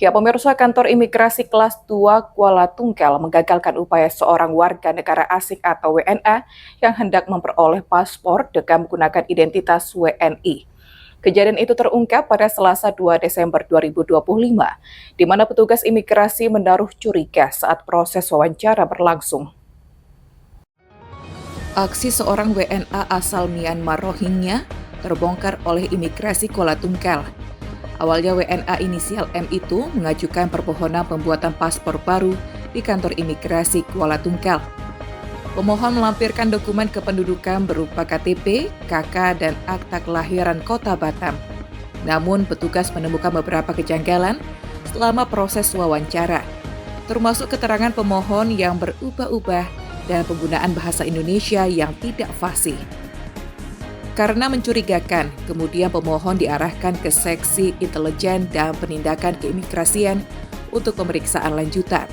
Ya, pemirsa, kantor imigrasi kelas 2 Kuala Tunggal menggagalkan upaya seorang warga negara asing atau WNA yang hendak memperoleh paspor dengan menggunakan identitas WNI. Kejadian itu terungkap pada Selasa 2 Desember 2025, di mana petugas imigrasi menaruh curiga saat proses wawancara berlangsung. Aksi seorang WNA asal Myanmar Rohingya terbongkar oleh imigrasi Kuala Tunggal. Awalnya WNA inisial M itu mengajukan permohonan pembuatan paspor baru di kantor imigrasi Kuala Tunggal. Pemohon melampirkan dokumen kependudukan berupa KTP, KK, dan akta kelahiran kota Batam. Namun petugas menemukan beberapa kejanggalan selama proses wawancara, termasuk keterangan pemohon yang berubah-ubah dan penggunaan bahasa Indonesia yang tidak fasih. Karena mencurigakan, kemudian pemohon diarahkan ke seksi intelijen dan penindakan keimigrasian untuk pemeriksaan lanjutan.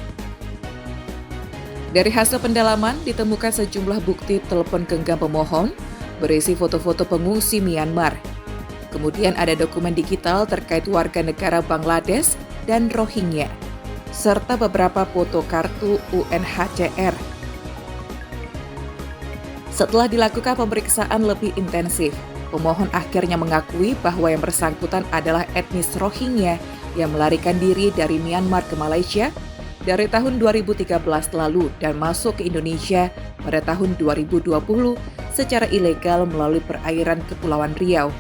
Dari hasil pendalaman, ditemukan sejumlah bukti telepon genggam pemohon berisi foto-foto pengungsi Myanmar. Kemudian ada dokumen digital terkait warga negara Bangladesh dan Rohingya, serta beberapa foto kartu UNHCR. Setelah dilakukan pemeriksaan lebih intensif, pemohon akhirnya mengakui bahwa yang bersangkutan adalah etnis Rohingya yang melarikan diri dari Myanmar ke Malaysia dari tahun 2013 lalu dan masuk ke Indonesia pada tahun 2020 secara ilegal melalui perairan Kepulauan Riau.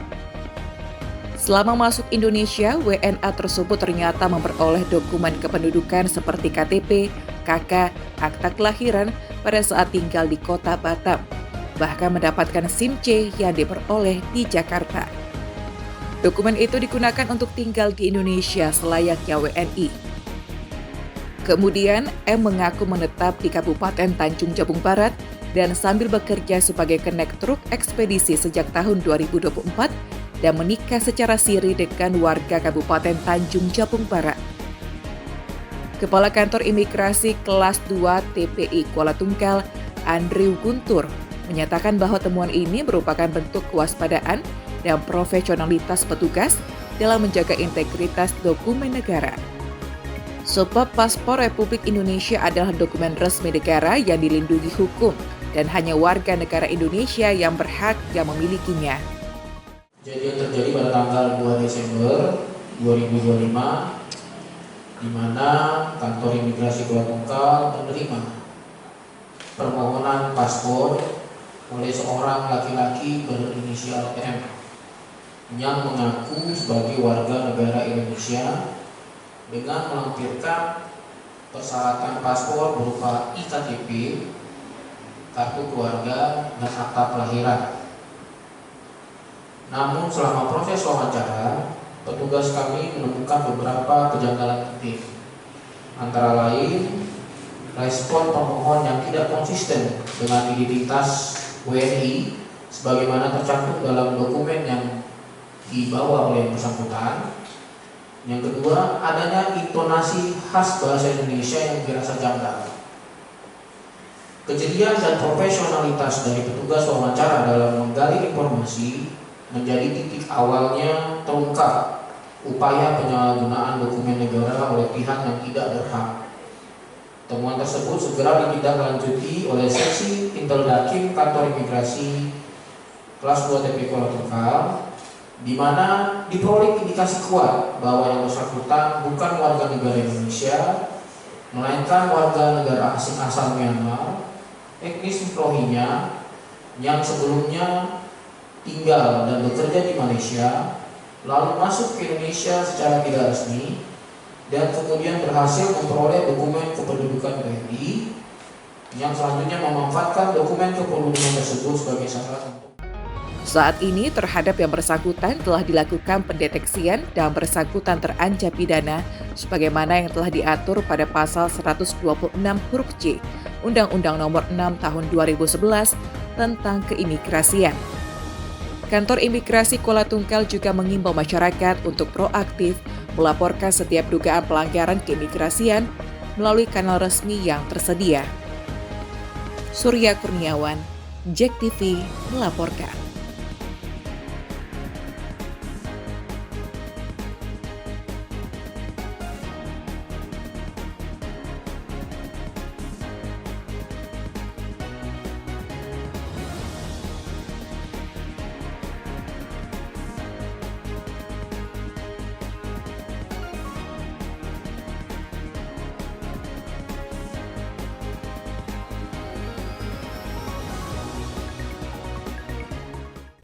Selama masuk Indonesia, WNA tersebut ternyata memperoleh dokumen kependudukan seperti KTP, KK, akta kelahiran pada saat tinggal di kota Batam, bahkan mendapatkan SIM C yang diperoleh di Jakarta. Dokumen itu digunakan untuk tinggal di Indonesia selayaknya WNI. Kemudian, M mengaku menetap di Kabupaten Tanjung Jabung Barat dan sambil bekerja sebagai kenek truk ekspedisi sejak tahun 2024 dan menikah secara siri dengan warga Kabupaten Tanjung Jabung Barat. Kepala Kantor Imigrasi Kelas 2 TPI Kuala Tunggal, Andrew Guntur, menyatakan bahwa temuan ini merupakan bentuk kewaspadaan dan profesionalitas petugas dalam menjaga integritas dokumen negara. Sebab paspor Republik Indonesia adalah dokumen resmi negara yang dilindungi hukum dan hanya warga negara Indonesia yang berhak yang memilikinya. Jadi yang terjadi pada tanggal 2 Desember 2025, di mana kantor imigrasi Kuala Tunggal menerima permohonan paspor oleh seorang laki-laki berinisial M yang mengaku sebagai warga negara Indonesia dengan melampirkan persyaratan paspor berupa iktp, kartu keluarga, dan akta kelahiran. Namun selama proses wawancara, petugas kami menemukan beberapa kejanggalan penting, antara lain respon pemohon yang tidak konsisten dengan identitas WNI sebagaimana tercantum dalam dokumen yang dibawa oleh yang bersangkutan. Yang kedua, adanya intonasi khas bahasa Indonesia yang dirasa janggal. Kejelian dan profesionalitas dari petugas wawancara dalam menggali informasi menjadi titik awalnya terungkap upaya penyalahgunaan dokumen negara oleh pihak yang tidak berhak. Temuan tersebut segera ditindaklanjuti oleh seksi Inteldakim Kantor Imigrasi Kelas 2 TPI Kuala Tunggal, di mana diperoleh indikasi kuat bahwa yang bersangkutan bukan warga negara Indonesia, melainkan warga negara asing asal Myanmar, etnis Rohingya, yang sebelumnya tinggal dan bekerja di Malaysia, lalu masuk ke Indonesia secara tidak resmi, dan kemudian berhasil memperoleh dokumen kependudukan WNI yang selanjutnya memanfaatkan dokumen kependudukan tersebut sebagai syarat untuk. Saat ini terhadap yang bersangkutan telah dilakukan pendeteksian dan bersangkutan terancam pidana sebagaimana yang telah diatur pada pasal 126 huruf C Undang-Undang Nomor 6 Tahun 2011 tentang keimigrasian. Kantor Imigrasi Kuala Tunggal juga mengimbau masyarakat untuk proaktif melaporkan setiap dugaan pelanggaran keimigrasian melalui kanal resmi yang tersedia. Surya Kurniawan, JEK TV melaporkan.